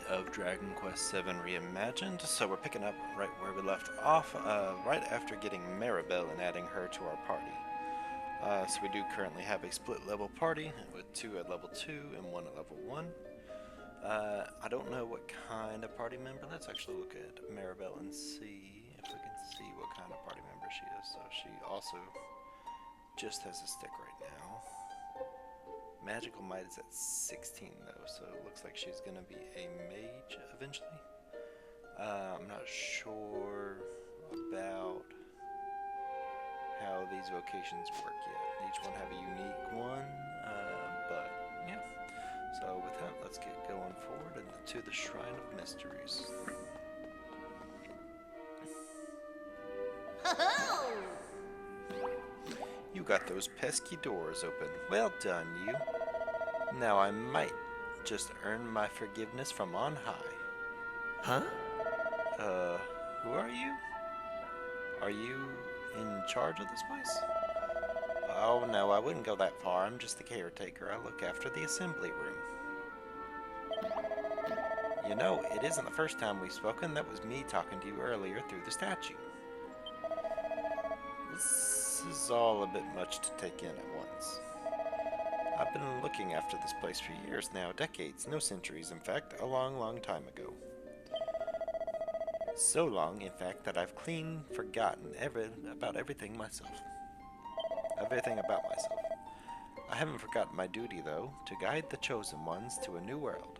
of Dragon Quest VII Reimagined. So we're picking up right where we left off, right after getting Maribel and adding her to our party. So we do currently have a split level party with 2 at level 2 and 1 at level 1. I don't know what kind of party member. Let's actually look at Maribel and see if we can see what kind of party member she is. So she also just has a stick right now. Magical might is at 16 though, so it looks like she's gonna be a mage eventually. I'm not sure about how these vocations work yet. Each one have a unique one, but yeah. So with that, let's get going forward and to the Shrine of Mysteries. You got those pesky doors open. Well done, you. Now I might just earn my forgiveness from on high. Huh? Who are you? Are you in charge of this place? Oh no, I wouldn't go that far. I'm just the caretaker. I look after the assembly room. You know, it isn't the first time we've spoken. That was me talking to you earlier through the statue. This is all a bit much to take in at once. I've been looking after this place for years now, decades, no centuries, in fact, a long, long time ago. So long, in fact, that I've clean forgotten about everything myself. Everything about myself. I haven't forgotten my duty, though, to guide the Chosen Ones to a new world.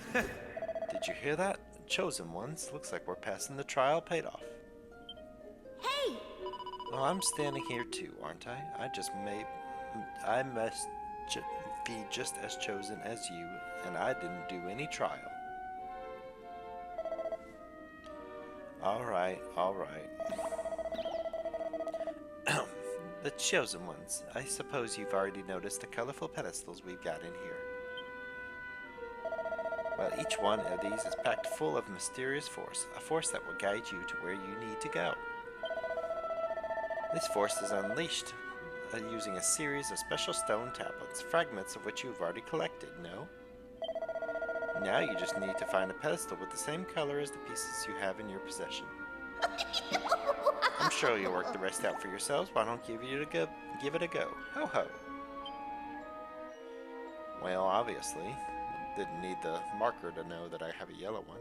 Did you hear that? Chosen Ones, looks like we're passing the trial paid off. Hey! Well, I'm standing here too, aren't I? I must be just as chosen as you, and I didn't do any trial. Alright. The Chosen Ones. I suppose you've already noticed the colorful pedestals we've got in here. Well, each one of these is packed full of mysterious force, a force that will guide you to where you need to go. This force is unleashed using a series of special stone tablets, fragments of which you've already collected, no? Now you just need to find a pedestal with the same color as the pieces you have in your possession. I'm sure you'll work the rest out for yourselves. Why don't give it a go? Ho ho! Well, obviously, didn't need the marker to know that I have a yellow one.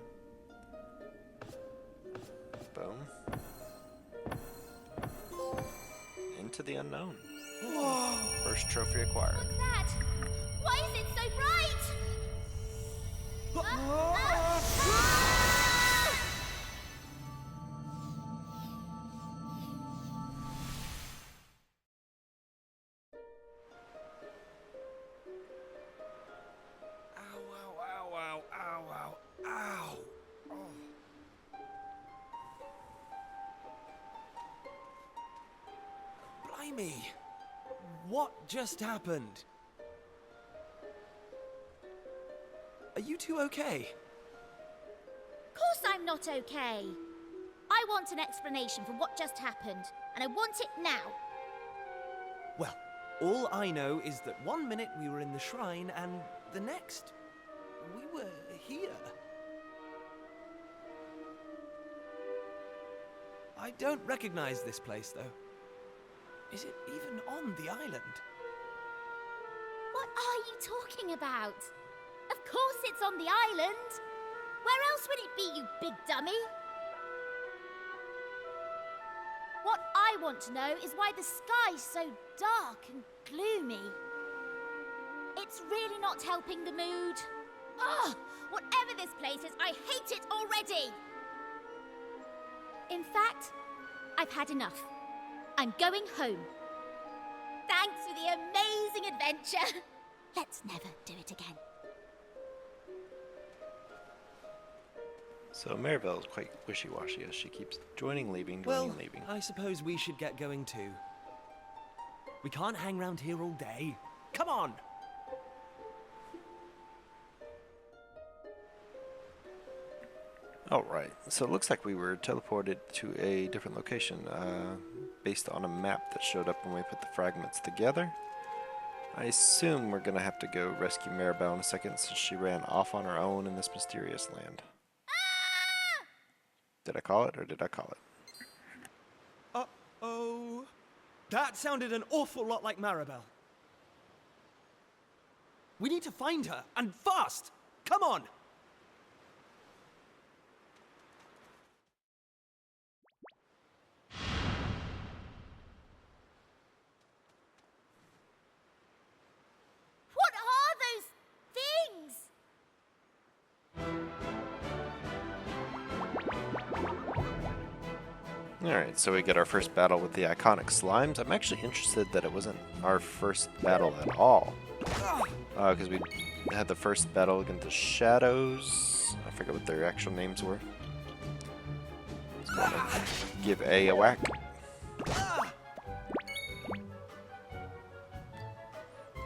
Boom. Into the unknown. Whoa! First trophy acquired. What's that? Why is it so bright? Ow. Oh. Blimey! What just happened? Are you two okay? Of course I'm not okay. I want an explanation for what just happened, and I want it now. Well, all I know is that one minute we were in the shrine, and the next, we were here. I don't recognize this place, though. Is it even on the island? What are you talking about? Of course it's on the island. Where else would it be, you big dummy? What I want to know is why the sky's so dark and gloomy. It's really not helping the mood. Ugh! Whatever this place is, I hate it already! In fact, I've had enough. I'm going home. Thanks for the amazing adventure. Let's never do it again. So Maribel is quite wishy-washy as she keeps joining, leaving, leaving. I suppose we should get going too. We can't hang around here all day. Come on! Alright, so it looks like we were teleported to a different location based on a map that showed up when we put the fragments together. I assume we're gonna have to go rescue Maribel in a second since she ran off on her own in this mysterious land. Did I call it or did I call it? Uh-oh. That sounded an awful lot like Maribel. We need to find her, and fast! Come on! What are those things? Alright, so we get our first battle with the iconic slimes. I'm actually interested that it wasn't our first battle at all. Because we had the first battle against the shadows. I forget what their actual names were. Let's go ahead and give A whack.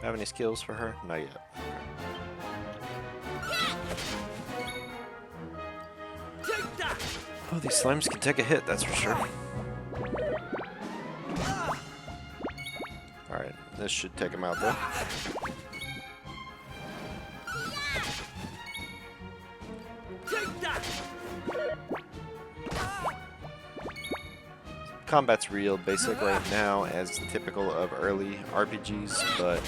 Have any skills for her? Not yet. Take that! Oh, these slimes can take a hit, that's for sure. Alright, this should take him out though. Take that! Combat's real basic right now, as typical of early RPGs, but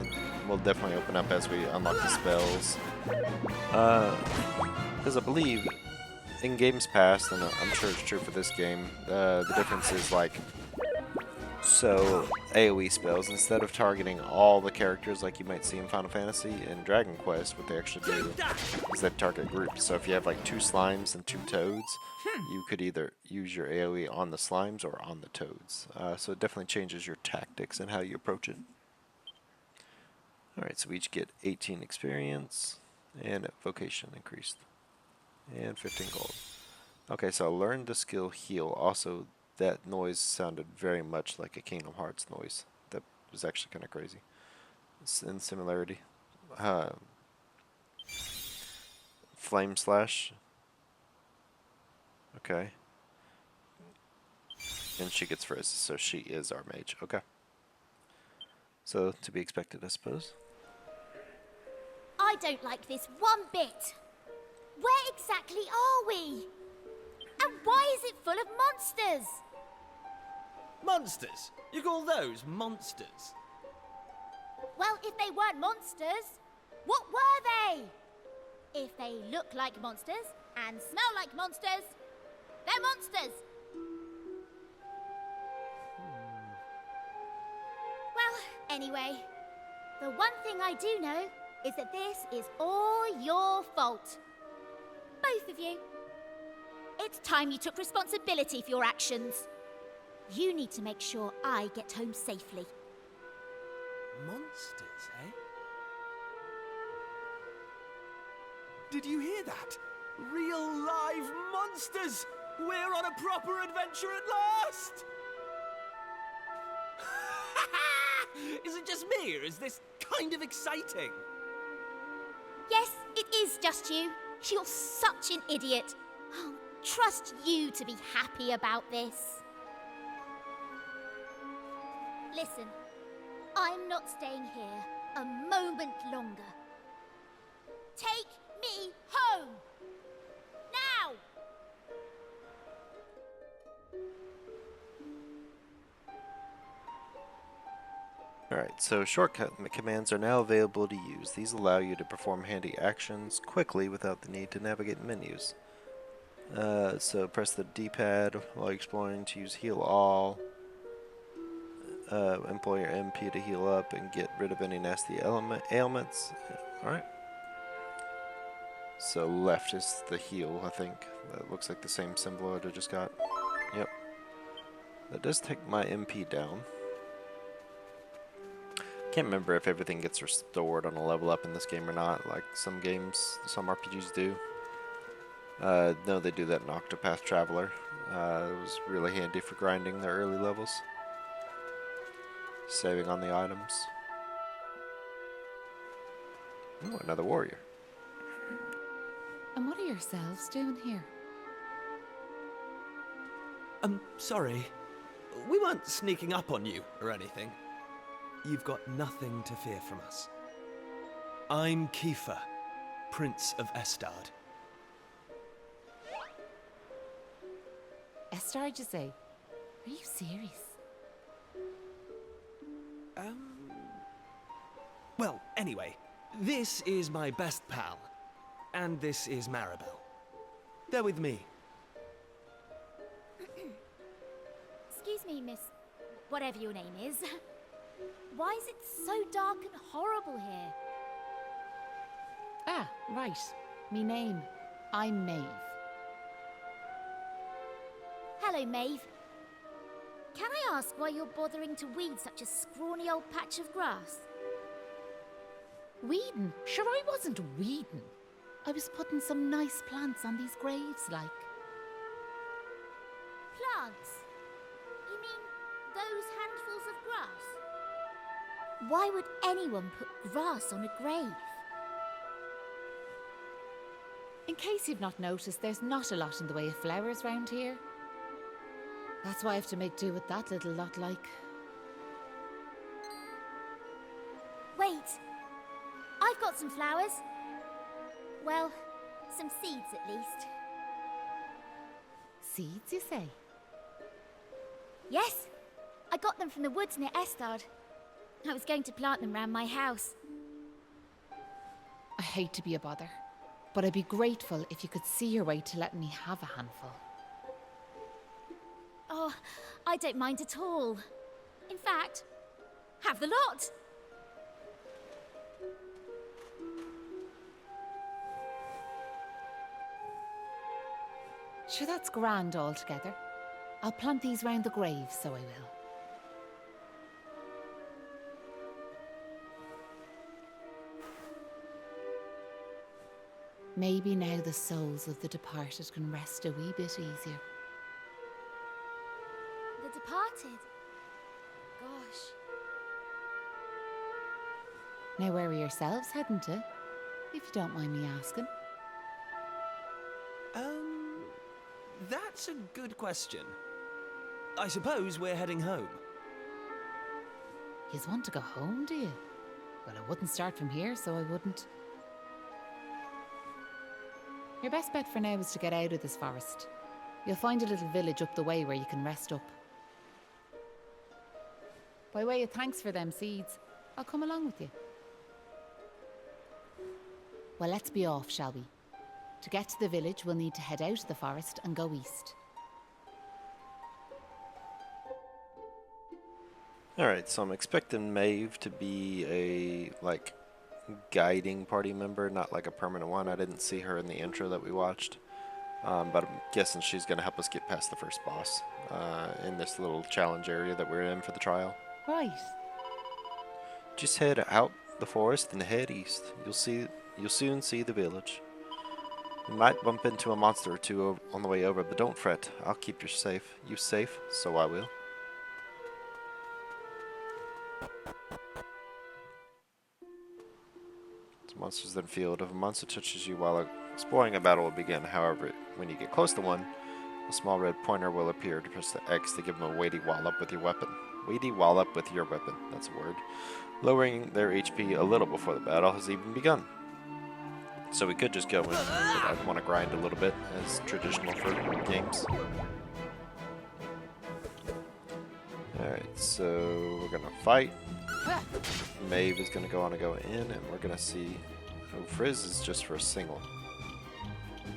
it will definitely open up as we unlock the spells. Because I believe in games past, and I'm sure it's true for this game, the difference is like, so AoE spells, instead of targeting all the characters like you might see in Final Fantasy and Dragon Quest, what they actually do is they target groups. So if you have like 2 slimes and 2 toads, you could either use your AoE on the slimes or on the toads. So it definitely changes your tactics and how you approach it. Alright, so we each get 18 experience and vocation increased. And 15 gold. Okay, so I learned the skill heal. Also, that noise sounded very much like a Kingdom Hearts noise. That was actually kind of crazy. It's in similarity. Flame Slash. Okay. And she gets frizz, so she is our mage. Okay. So, to be expected, I suppose. I don't like this one bit. Where exactly are we? And why is it full of monsters? Monsters? You call those monsters? Well, if they weren't monsters, what were they? If they look like monsters and smell like monsters, they're monsters. Well, anyway, the one thing I do know is that this is all your fault. Both of you. It's time you took responsibility for your actions. You need to make sure I get home safely. Monsters, eh? Did you hear that? Real live monsters! We're on a proper adventure at last! Is it just me, or is this kind of exciting? Yes, it is just you. You're such an idiot. I'll trust you to be happy about this. Listen, I'm not staying here a moment longer. Take me home! Now! Alright, so shortcut commands are now available to use. These allow you to perform handy actions quickly without the need to navigate menus. So press the D-pad while exploring to use heal all. Employ your MP to heal up and get rid of any nasty ailments. Alright. So left is the heal, I think. That looks like the same symbol I just got. Yep. That does take my MP down. Can't remember if everything gets restored on a level up in this game or not, like some games, some RPGs do. No, they do that in Octopath Traveler. It was really handy for grinding the early levels. Saving on the items. Oh, another warrior. And what are yourselves doing here? Sorry. We weren't sneaking up on you or anything. you've got nothing to fear from us. I'm Kiefer, Prince of Estard. Estard, you say? Are you serious? Well, anyway, this is my best pal, and this is Maribel. They're with me. Excuse me, Miss... whatever your name is. Why is it so dark and horrible here? Ah, right. Me name. I'm Maeve. Hello, Maeve. Can I ask why you're bothering to weed such a scrawny old patch of grass? Weeding? Sure, I wasn't weeding. I was putting some nice plants on these graves, like. Plants? You mean those handfuls of grass? Why would anyone put grass on a grave? In case you've not noticed, there's not a lot in the way of flowers round here. That's why I have to make do with that little lot, like. Wait! I've got some flowers. Well, some seeds at least. Seeds, you say? Yes, I got them from the woods near Estard. I was going to plant them round my house. I hate to be a bother, but I'd be grateful if you could see your way to letting me have a handful. Oh, I don't mind at all. In fact, have the lot. Sure, that's grand altogether. I'll plant these round the grave, so I will. Maybe now the souls of the departed can rest a wee bit easier. The departed? Gosh. Now where are yourselves heading to? If you don't mind me asking. That's a good question. I suppose we're heading home. Yous want to go home, do you? Well, I wouldn't start from here, so I wouldn't. Your best bet for now is to get out of this forest. You'll find a little village up the way where you can rest up. By way of thanks for them seeds, I'll come along with you. Well, let's be off, shall we? To get to the village, we'll need to head out of the forest and go east. Alright, so I'm expecting Maeve to be a, like, guiding party member, not like a permanent one. I didn't see her in the intro that we watched. But I'm guessing she's going to help us get past the first boss in this little challenge area that we're in for the trial. Right. Just head out the forest and head east. You'll soon see the village. You might bump into a monster or two on the way over, but don't fret. I'll keep you safe, so I will. Monsters then field. If a monster touches you while exploring, a battle will begin. However, when you get close to one, a small red pointer will appear. To press the X to give them a weighty wallop with your weapon. Weighty wallop with your weapon. That's a word. Lowering their HP a little before the battle has even begun. So we could just go in, but I'd want to grind a little bit, as traditional for games. Alright, so we're gonna fight. Maeve is going to go in, and we're going to see... Oh, Frizz is just for a single.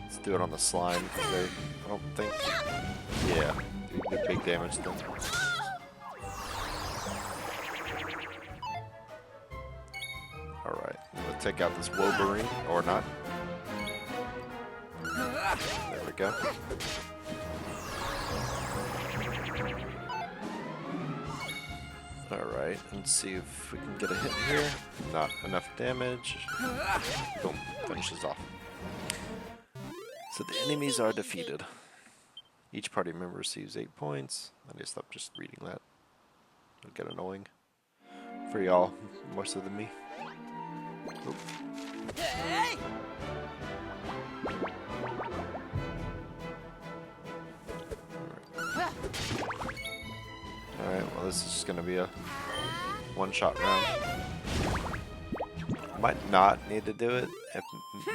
Let's do it on the slime. I don't think... Yeah, do big damage then. Alright, let's take out this Wolverine, or not. There we go. Alright, let's see if we can get a hit here. Not enough damage. Boom, finishes off. So the enemies are defeated. Each party member receives 8 points. I need to stop just reading that. It'll get annoying. For y'all, more so than me. Oop. Alright, well this is just gonna be a one-shot round. Might not need to do it if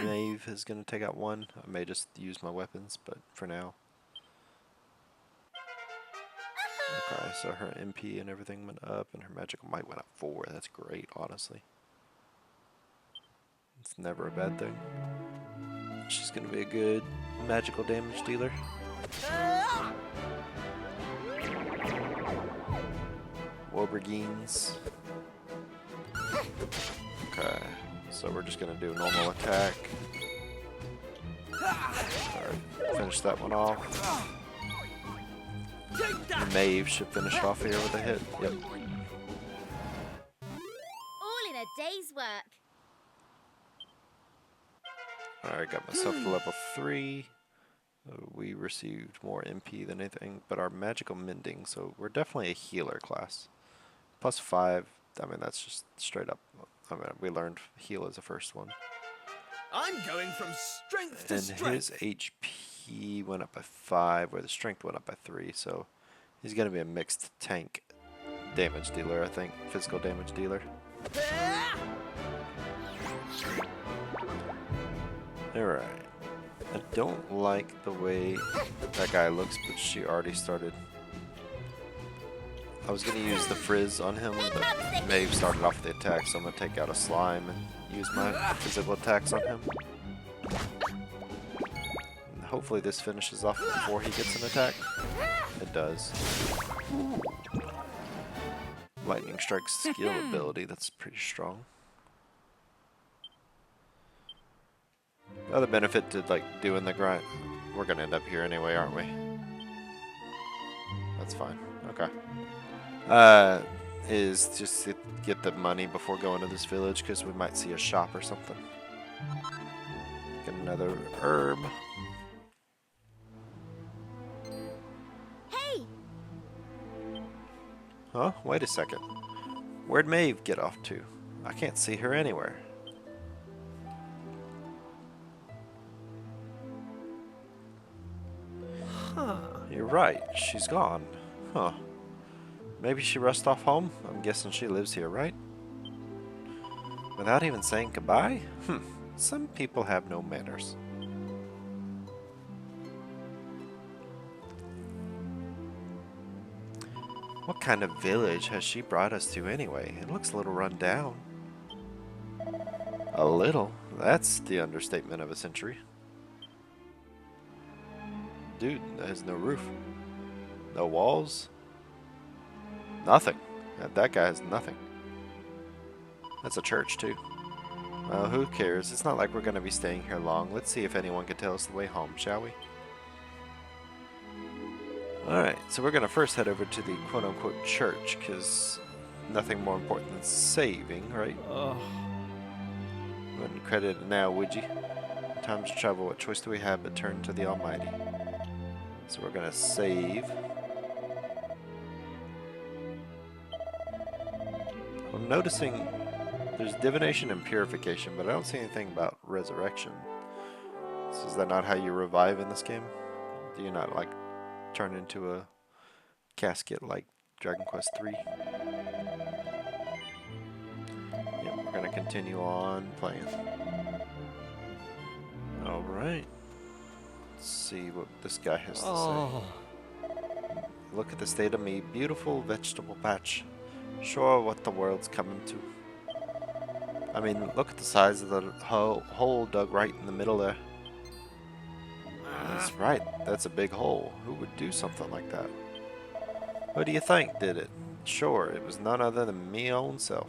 Maeve is going to take out one. I may just use my weapons, but for now. Okay, so her MP and everything went up, and her magical might went up 4. That's great, honestly. It's never a bad thing. She's going to be a good magical damage dealer. Warburgines. Okay, so we're just gonna do a normal attack. Alright, finish that one off. Maeve should finish off here with a hit. Yep. All in a day's work. Alright, got myself to level 3. We received more MP than anything, but our magical mending, so we're definitely a healer class. Plus 5, I mean, that's just straight up. I mean, we learned heal as the first one. I'm going from strength to And strength. his HP went up by 5, where the strength went up by 3, so he's going to be a mixed tank damage dealer, I think. Physical damage dealer. Alright. I don't like the way that guy looks, but she already started. I was going to use the frizz on him, but Maeve started off the attack, so I'm going to take out a slime and use my physical attacks on him. And hopefully this finishes off before he gets an attack. It does. Lightning Strike skill ability, that's pretty strong. The other benefit to like doing the grind, we're going to end up here anyway, aren't we? That's fine. Okay. Is just to get the money before going to this village, because we might see a shop or something. Get another herb. Hey! Huh? Wait a second. Where'd Maeve get off to? I can't see her anywhere. Huh. You're right. She's gone. Huh. Maybe she rushed off home? I'm guessing she lives here, right? Without even saying goodbye? Some people have no manners. What kind of village has she brought us to anyway? It looks a little run down. A little? That's the understatement of a century. Dude, that has no roof. No walls. Nothing. That guy has nothing. That's a church, too. Well, who cares? It's not like we're going to be staying here long. Let's see if anyone can tell us the way home, shall we? Alright, so we're going to first head over to the quote-unquote church, because nothing more important than saving, right? Wouldn't credit it now, would you? Time to travel. What choice do we have but turn to the Almighty? So we're going to save. I'm noticing there's divination and purification, but I don't see anything about resurrection. So is that not how you revive in this game? Do you not, like, turn into a casket like Dragon Quest III? Yeah, we're going to continue on playing. Alright. Let's see what this guy has to say. Look at the state of me beautiful vegetable patch. Sure what the world's coming to. I mean, look at the size of the hole dug right in the middle there. That's right, that's a big hole. Who would do something like that? Who do you think did it? Sure, it was none other than me own self.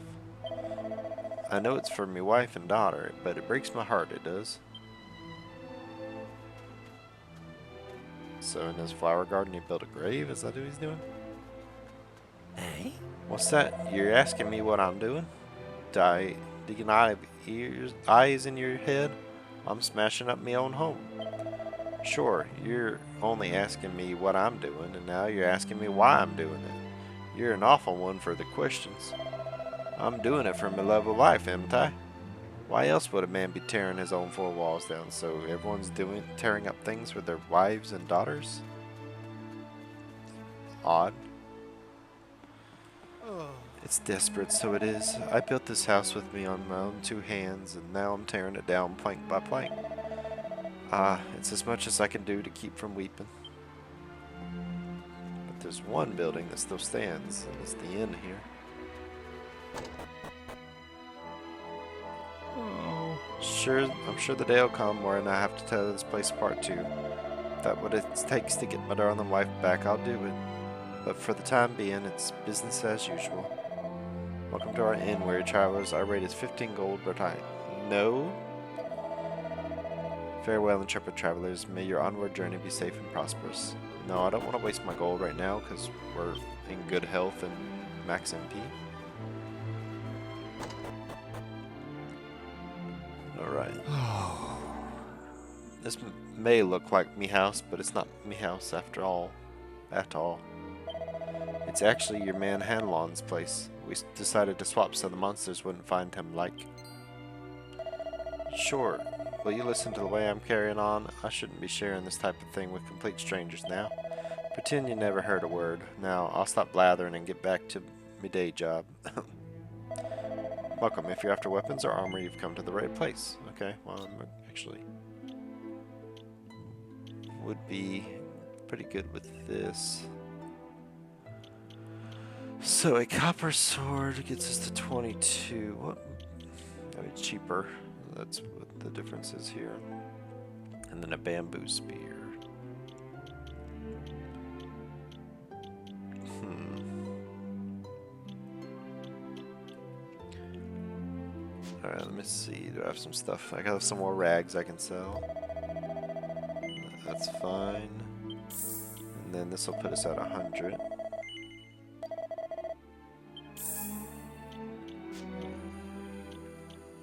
I know it's for me wife and daughter, but it breaks my heart, it does. So in his flower garden he built a grave? Is that what he's doing? Eh? What's that? You're asking me what I'm doing? Do you not have eyes in your head? I'm smashing up my own home. Sure, you're only asking me what I'm doing, and now you're asking me why I'm doing it. You're an awful one for the questions. I'm doing it for my love of life, am I? Why else would a man be tearing his own four walls down? So everyone's tearing up things for their wives and daughters? Odd. It's desperate, so it is. I built this house with me on my own 2 hands, and now I'm tearing it down plank by plank. It's as much as I can do to keep from weeping. But there's one building that still stands, and it's the inn here. Oh. I'm sure the day will come where I have to tear this place apart too. If that's what it takes to get my darling wife back, I'll do it. But for the time being, it's business as usual. Welcome to our inn, weary travelers. Our rate is 15 gold, but I know. Farewell, intrepid travelers. May your onward journey be safe and prosperous. No, I don't want to waste my gold right now because we're in good health and max MP. Alright. This may look like me house, but it's not me house after all. At all. It's actually your man Hanlon's place. We decided to swap so the monsters wouldn't find him like. Sure. Will you listen to the way I'm carrying on? I shouldn't be sharing this type of thing with complete strangers now. Pretend you never heard a word. Now, I'll stop blathering and get back to my day job. Welcome. If you're after weapons or armor, you've come to the right place. Okay, well, I'm actually would be pretty good with this. So a copper sword gets us to 22. What? I mean, cheaper. That's what the difference is here. And then a bamboo spear. Alright, let me see. Do I have some stuff? I have some more rags I can sell. That's fine. And then this will put us at 100.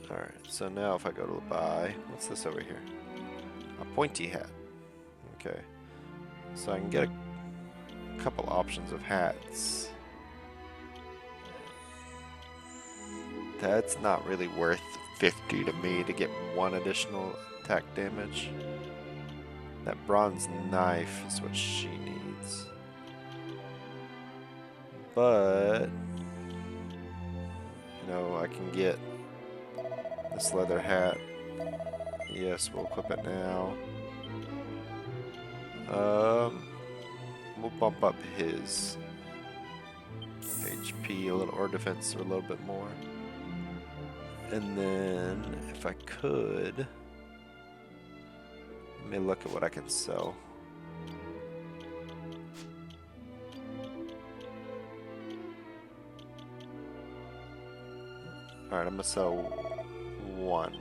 Alright, so now if I go to buy, what's this over here? A pointy hat. Okay. So I can get a couple options of hats. That's not really worth 50 to me to get 1 additional attack damage. That bronze knife is what she needs. But, you know, I can get this leather hat. Yes, we'll equip it now. We'll bump up his HP a little, or defense a little bit more. And then, if I could, let me look at what I can sell. Alright, I'm gonna sell 1.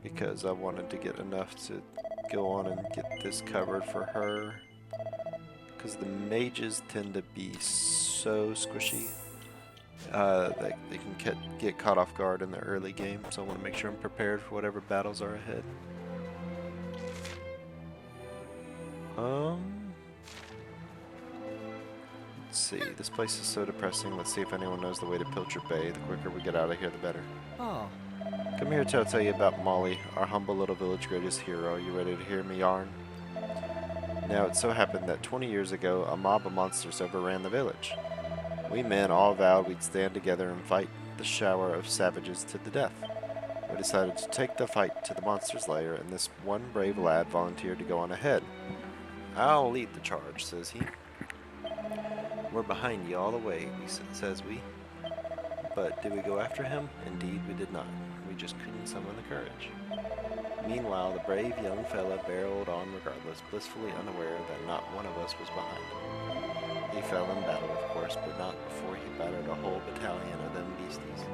Because I wanted to get enough to go on and get this covered for her. Because the mages tend to be so squishy. They can get caught off guard in the early game, so I want to make sure I'm prepared for whatever battles are ahead. Let's see, this place is so depressing. Let's see if anyone knows the way to Pilcher Bay. The quicker we get out of here, the better. Oh. Come here till I tell you about Molly, our humble little village greatest hero. You ready to hear me yarn? Now, it so happened that 20 years ago, a mob of monsters overran the village. We men all vowed we'd stand together and fight the shower of savages to the death. We decided to take the fight to the monster's lair, and this one brave lad volunteered to go on ahead. I'll lead the charge, says he. We're behind you all the way, says we. But did we go after him? Indeed, we did not. We just couldn't summon the courage. Meanwhile, the brave young fella barreled on regardless, blissfully unaware that not one of us was behind him. He fell in battle, of course, but not before he battered a whole battalion of them beasties.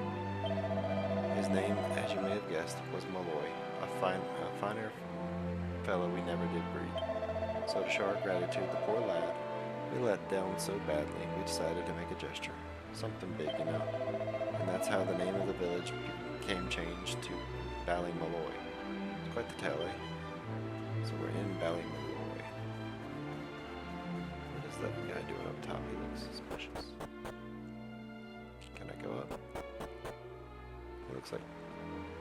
His name, as you may have guessed, was Malloy, a finer fellow we never did breed. So to show our gratitude, the poor lad we let down so badly, we decided to make a gesture. Something big, you know. And that's how the name of the village became changed to Ballymolloy. It's quite the tale, eh? So we're in Ballymolloy. What is that guy doing up top? He looks suspicious. Can I go up? It looks like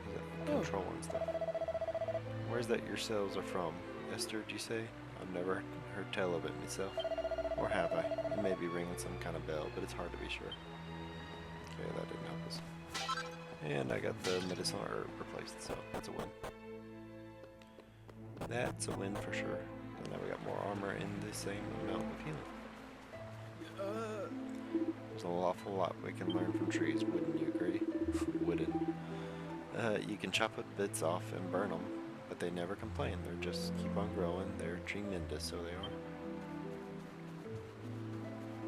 he's at control and stuff. Where's that yourselves are from? Esther, do you say? I've never heard tell of it myself. Or have I? It may be ringing some kind of bell, but it's hard to be sure. Okay, that didn't help us. And I got the medicinal herb replaced, so that's a win. That's a win for sure. And now we got more armor in the same amount of healing. There's an awful lot we can learn from trees, wouldn't you agree? Wouldn't. You can chop bits off and burn them, but they never complain. They just keep on growing. They're tremendous, so they are.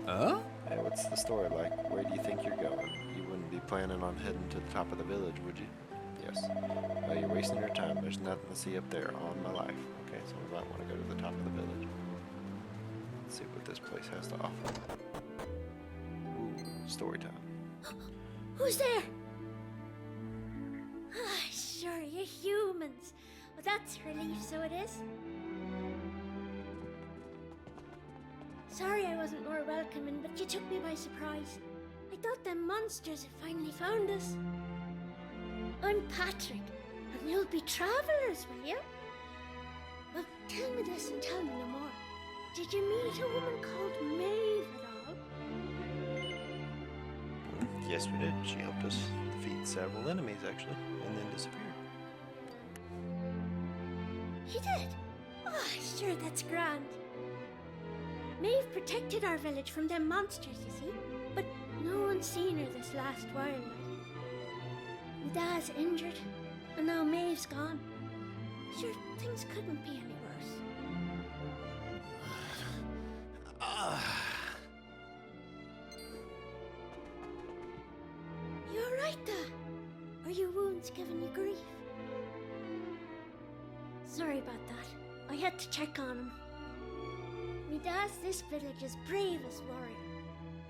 Huh? Hey, what's the story like? Where do you think you're going? You wouldn't be planning on heading to the top of the village, would you? Yes. Well, you're wasting your time. There's nothing to see up there on my life. Okay, so we might want to go to the top of the village. Let's see what this place has to offer. Ooh, story time. Who's there? Ah, sure, you're humans. Well, that's a relief, so it is. Sorry I wasn't more welcoming, but you took me by surprise. I thought them monsters had finally found us. I'm Patrick, and you'll be travellers, will you? Well, tell me this and tell me no more. Did you meet a woman called Maeve at all? Yes, we did. She helped us defeat several enemies, actually, and then disappeared. He did? Oh, sure, that's grand. Maeve protected our village from them monsters, you see, but no one's seen her this last while. My dad's injured, and now Maeve's gone. Sure, things couldn't be any worse. You alright, Dad? Are your wounds giving you grief? Sorry about that. I had to check on him. Me dad's this village's bravest warrior.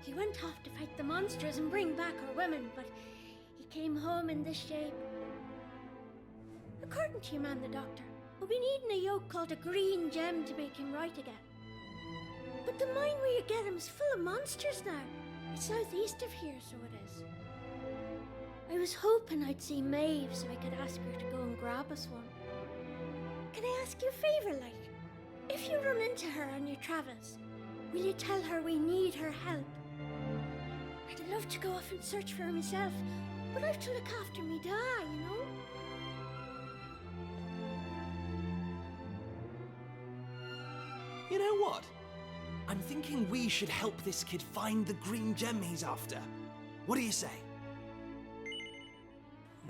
He went off to fight the monsters and bring back our women, but he came home in this shape. According to your man, the doctor, we'll be needing a yoke called a green gem to make him right again. But the mine where you get him is full of monsters now. It's southeast of here, so it is. I was hoping I'd see Maeve so I could ask her to go and grab us one. Can I ask you a favour, like? If you run into her on your travels, will you tell her we need her help? I'd love to go off and search for her myself, but I've to look after me dad, you know? You know what? I'm thinking we should help this kid find the green gem he's after. What do you say?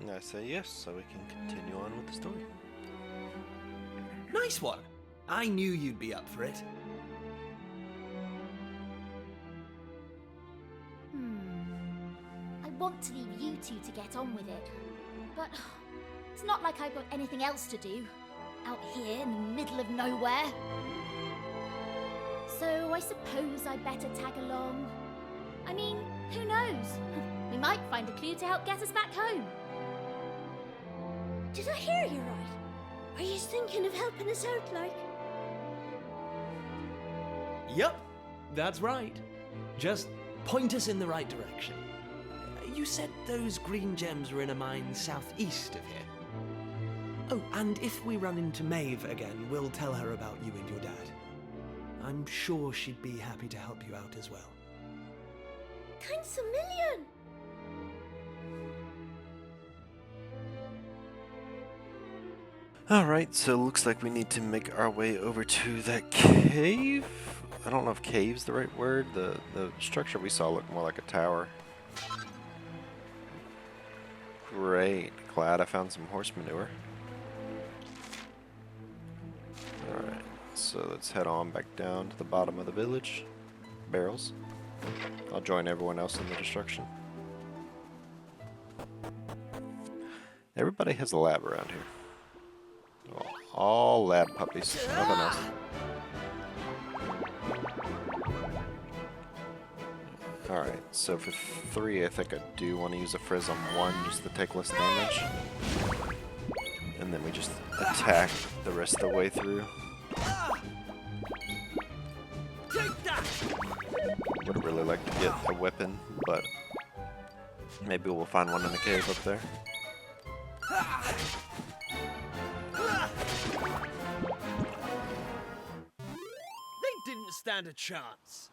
I say yes, so we can continue on with the story. Nice one. I knew you'd be up for it. I want to leave you two to get on with it, but it's not like I've got anything else to do out here in the middle of nowhere. So I suppose I'd better tag along. I mean, who knows? We might find a clue to help get us back home. Did I hear you right? Are you thinking of helping us out, like? Yup, that's right. Just point us in the right direction. You said those green gems were in a mine southeast of here. Oh, and if we run into Maeve again, we'll tell her about you and your dad. I'm sure she'd be happy to help you out as well. Thanks a million! Alright, so looks like we need to make our way over to that cave. I don't know if cave's the right word. The structure we saw looked more like a tower. Great. Glad I found some horse manure. Alright, so let's head on back down to the bottom of the village. Barrels. I'll join everyone else in the destruction. Everybody has a lab around here. All lab puppies. Nothing else. Alright, so for 3, I think I do want to use a frizz on 1 just to take less damage. And then we just attack the rest of the way through. Would really like to get a weapon, but maybe we'll find one in the cave up there. stand a chance.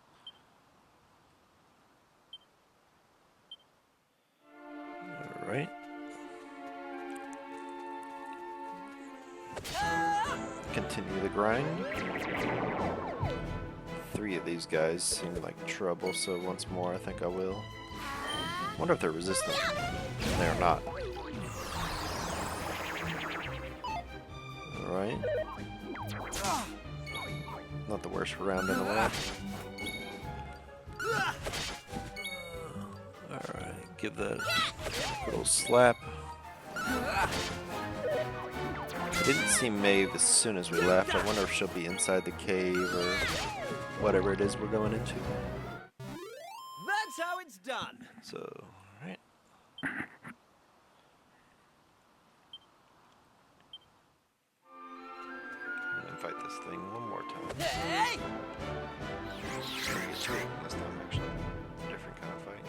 Alright. Continue the grind. 3 of these guys seem like trouble, so once more I think I will. Wonder if they're resistant. They're not. Alright. Not the worst round in the world. Alright, give that a little slap. I didn't see Maeve as soon as we left. I wonder if she'll be inside the cave or whatever it is we're going into. That's how it's done. So, right. I'm gonna fight this thing one more time. Hey! This time, actually. Different kind of fight.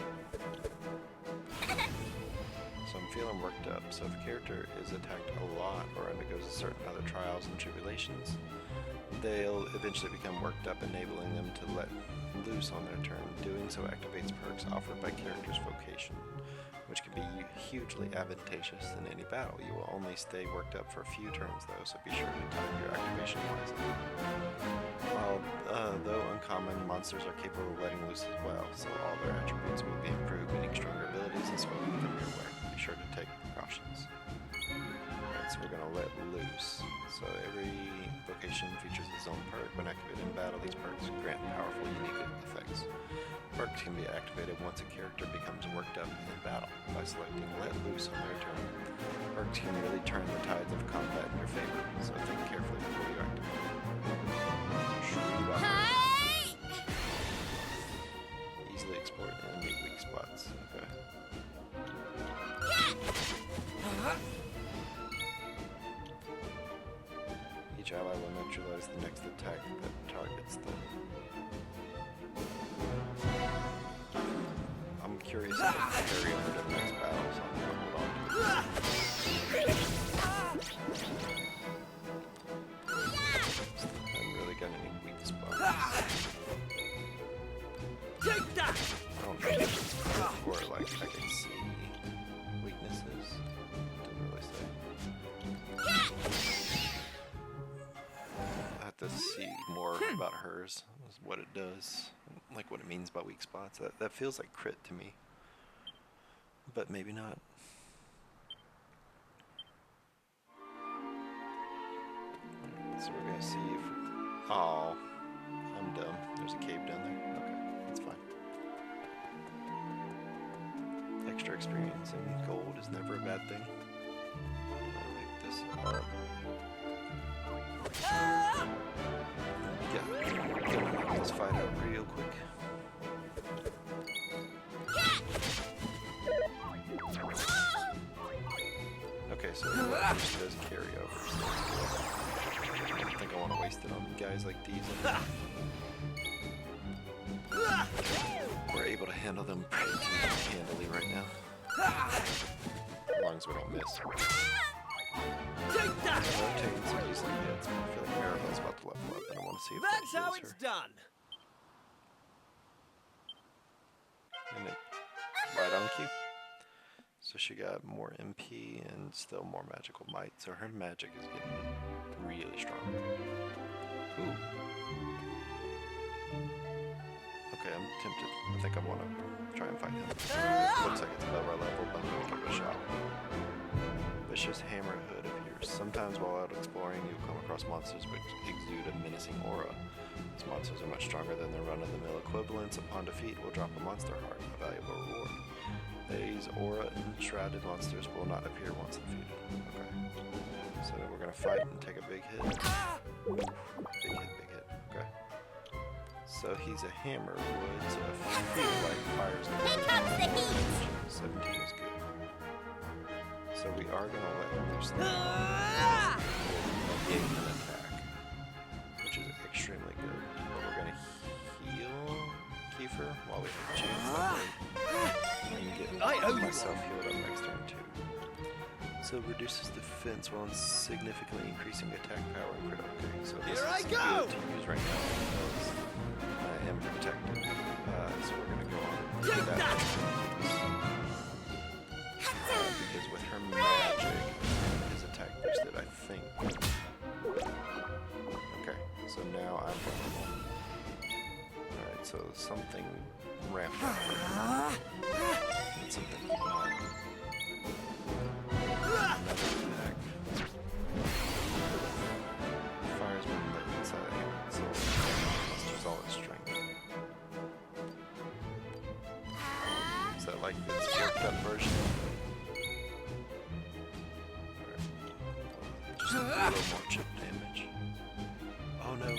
So I'm feeling worked up. So if a character is attacked a lot or undergoes certain other trials and tribulations, they'll eventually become worked up, enabling them to let loose on their turn. Doing so activates perks offered by character's vocation, which can be hugely advantageous in any battle. You will only stay worked up for a few turns though, so be sure to time your activation wisely. Though uncommon, monsters are capable of letting loose as well, so all their attributes will be improved, meaning stronger abilities and swelling within your way. Be sure to take precautions. Alright, so we're gonna let loose. So every vocation features its own perk. When activated in battle, these perks grant powerful, unique effects. Perks can be activated once a character becomes worked up in battle by selecting Let Loose on their turn. Perks can really turn the tides of combat in your favor, so think carefully before you activate. Hey! Easily exploit enemy weak spots. Okay. Each ally will neutralize the next attack that targets them. I'm curious if I can carry over to the next battle, so I'm gonna hold on to it. Haven't really got any weak spots. Take that! I don't know if it's or like I can see weaknesses. Didn't really say. I have to see more about hers, what it does, like what it means by weak spots. That feels like crit to me, but maybe not. So we're gonna see if. Oh, I'm dumb. There's a cave down there. Okay, that's fine. Extra experience and gold is never a bad thing. I'll pick this up. Yeah, gonna knock this fight out real quick. Okay, so this does carry over. So I don't think I want to waste it on guys like these. We're able to handle them pretty handily right now. As long as we don't miss. Take that! We're taking some easily hits, but I feel like Maribel's about to level up, and I want to see if That's that how heals it's her. done. And it, right on cue. So she got more MP and still more magical might, so her magic is getting really strong. Ooh. Okay, I'm tempted. I think I want to try and fight him. Looks like it's above our level, but I'm going to give it a shot. Vicious Hammer Hood appears. Sometimes while out exploring, you'll come across monsters which exude a menacing aura. These monsters are much stronger than their run-of-the-mill equivalents. Upon defeat, will drop a monster heart, a valuable reward. These aura-enshrouded monsters will not appear once defeated. Okay. So we're going to fight and take a big hit. Big hit. Okay. So he's a hammer wood, so I feel like fire's going Here comes the heat! 17 is good. So we are going to let him loose the gain an attack, which is extremely good. But we're going to heal Kiefer while we have a chance and get myself healed up next turn too. So So reduces defense while significantly increasing attack power and crit. Okay, so this Here I is go! good to use right now because I am protected. So we're gonna go on and do Take that! because with her magic, his attack boosted, I think. Okay, so now I'm vulnerable. Alright, so something ramped up. Need something to keep an eye on. Another attack. Fires when lit inside of him, so it must use all its strength. Is that like its worked up version? Just a little more chip damage. Oh no.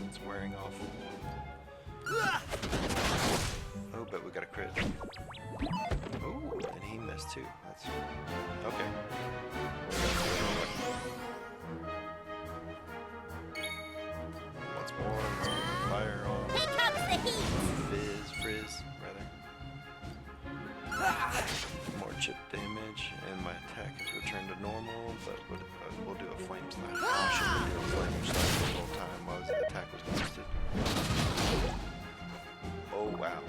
It's wearing off. Oh, but we got a crit. Oh, and he missed too. That's okay. Once more, let's get the fire on. Here comes the heat! Frizz, more chip damage, and my attack is returned to normal, but we'll do a flame slash. I should have done a flame slash the whole time while the attack was boosted. Oh wow.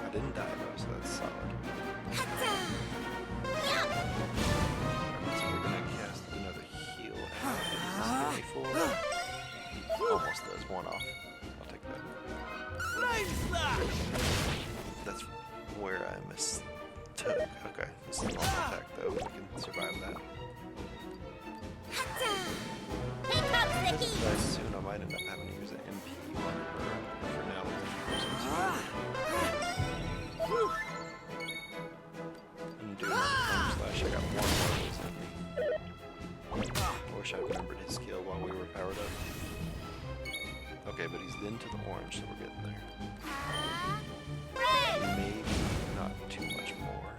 I didn't die though, so that's solid. Alright, so we're gonna cast another heal. Is this 24? Almost does one off. I'll take that. Flame slash! That's where I mistook. Okay, this is a normal attack though. We can survive that. Here comes the Because heat! I soon I might end up having to use an MP on her, but for now, and do another flame slash. I got one more of those in me. I wish I remembered his skill while we were powered up. Okay, but he's into the orange, so we're getting there. Maybe not too much more.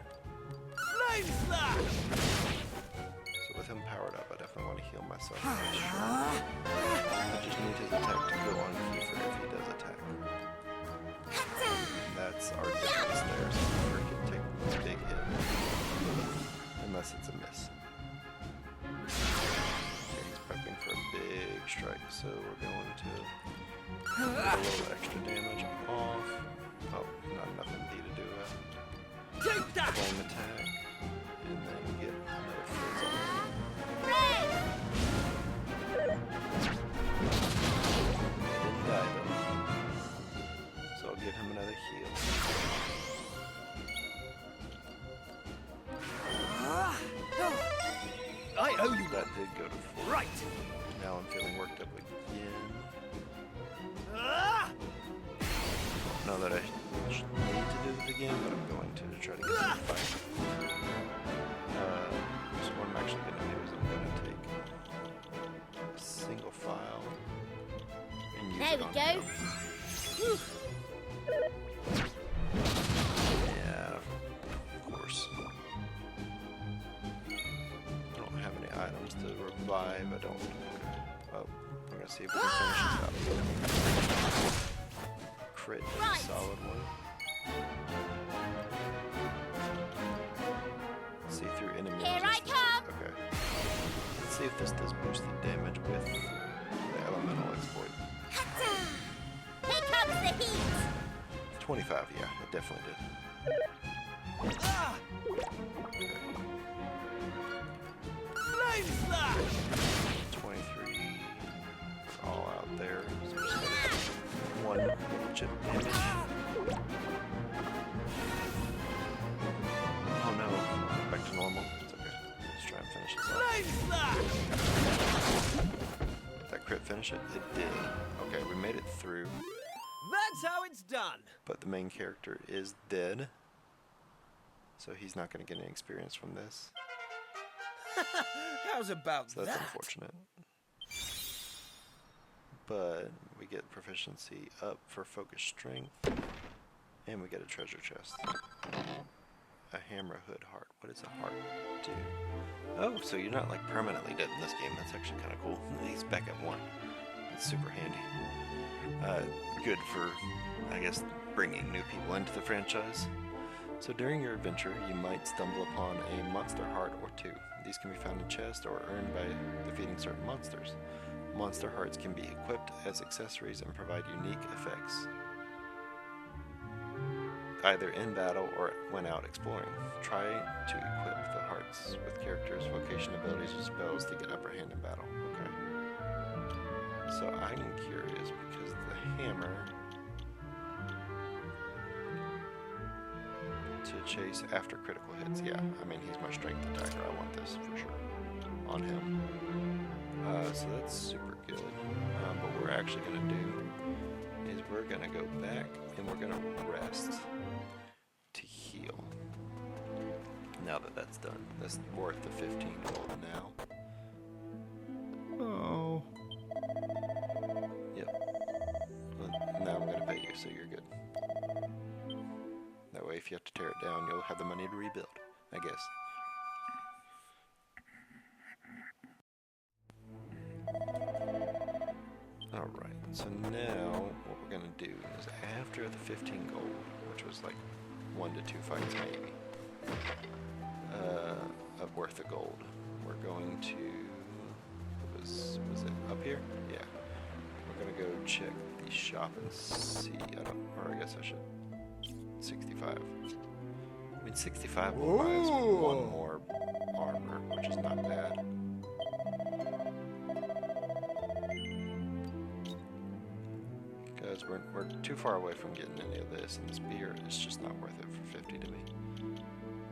Flame slash! So with him powered up, I definitely want to heal myself. I just need his attack to go on Kiefer if he does attack. That's our difference there, so Kiefer can take a big hit. Unless it's a miss. Okay, he's prepping for a big strike, so we're going to get a little extra damage off. Oh, not enough MD to do a Take that! flame attack, and then get another frizz on him. Didn't die though, so I'll give him another heal. I owe you That one. did go to full. Right! Now I'm feeling worked up again. Ah! Know that I need to do this again, but I'm going to try to get some fight. So what I'm actually going to do is I'm going to take a single file and use There it we on go. him. Yeah, of course. I don't have any items to revive. I don't. Okay. Oh, we're going to see if we can finish this out. Crit is a solid one. See through enemy Here I resistance. come! Okay. Let's see if this does boosted damage with the elemental exploit. Here comes the heat! 25, yeah, it definitely did. Ah! Okay. Flame slash! 23 all out there. So just one little chip damage. Oh no, back to normal. It's okay. Let's try and finish this off. Flame slash! Did that crit finish it? It did. Okay, we made it through, That's how it's done! but the main character is dead. So he's not going to get any experience from this. How's about So that's that? unfortunate. But we get proficiency up for focus strength. And we get a treasure chest. A hammer hood heart. What does a heart do? Oh, so you're not like permanently dead in this game. That's actually kind of cool. He's back at 1. It's super handy. Good for, I guess, bringing new people into the franchise. So during your adventure, you might stumble upon a monster heart or two. These can be found in chests or earned by defeating certain monsters. Monster hearts can be equipped as accessories and provide unique effects, either in battle or when out exploring. Try to equip the hearts with characters, vocation abilities, or spells to get upper hand in battle. Okay. So I'm curious because the hammer to chase after critical hits. Yeah, I mean he's my strength attacker. I want this for sure on him. So that's super good. But what we're actually gonna do is we're gonna go back and we're gonna rest to heal. Now that that's done, that's worth the 15 gold now. Oh. Yep. Well, now I'm gonna pay you, so you're good. That way, if you have to tear it down, you'll have the money to rebuild, I guess. Alright, so now what we're gonna do is after the 15 gold, which was like 1 to 2 fights maybe, worth of gold, we're going to, was it up here? Yeah. We're gonna go check the shop and see, I guess I should, 65. I mean 65 will buy us one more armor, which is not bad. Because we're too far away from getting any of this, and the spear is just not worth it for 50 to me.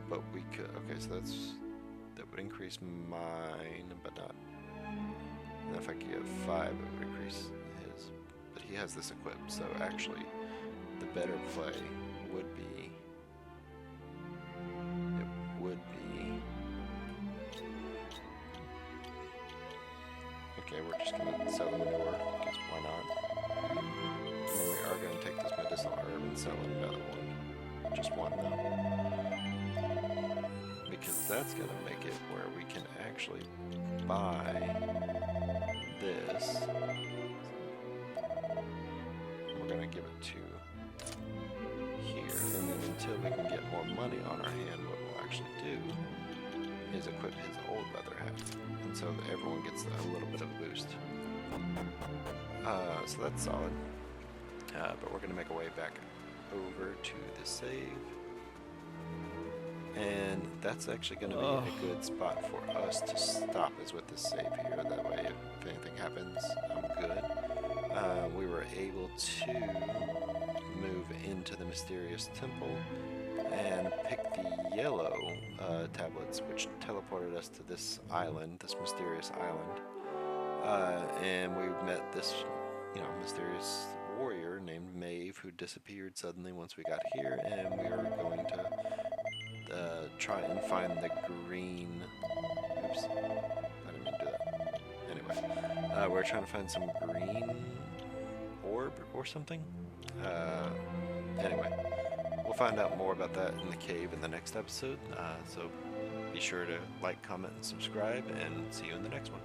But we could, okay, so that would increase mine, but not, and if I could get 5, it would increase his, but he has this equipped, so actually, the better play would be, okay, we're just gonna sell the manure, because why not? And then we are going to take this medicinal herb and sell another one. Just one, though. Because that's going to make it where we can actually buy this. We're going to give it to here. And then until we can get more money on our hand, what we'll actually do is equip his old leather hat. And so that everyone gets a little bit of a boost. So that's solid. But we're going to make our way back over to the save. And that's actually going to be a good spot for us to stop, is with this save here. That way, if anything happens, I'm good. We were able to move into the mysterious temple and pick the yellow tablets, which teleported us to this island, this mysterious island. And we met this, mysterious warrior named Maeve, who disappeared suddenly once we got here, and we are going to try and find the green, oops, I didn't mean to do that. Anyway, we're trying to find some green orb or something. Anyway, we'll find out more about that in the cave in the next episode, so be sure to like, comment, and subscribe, and see you in the next one.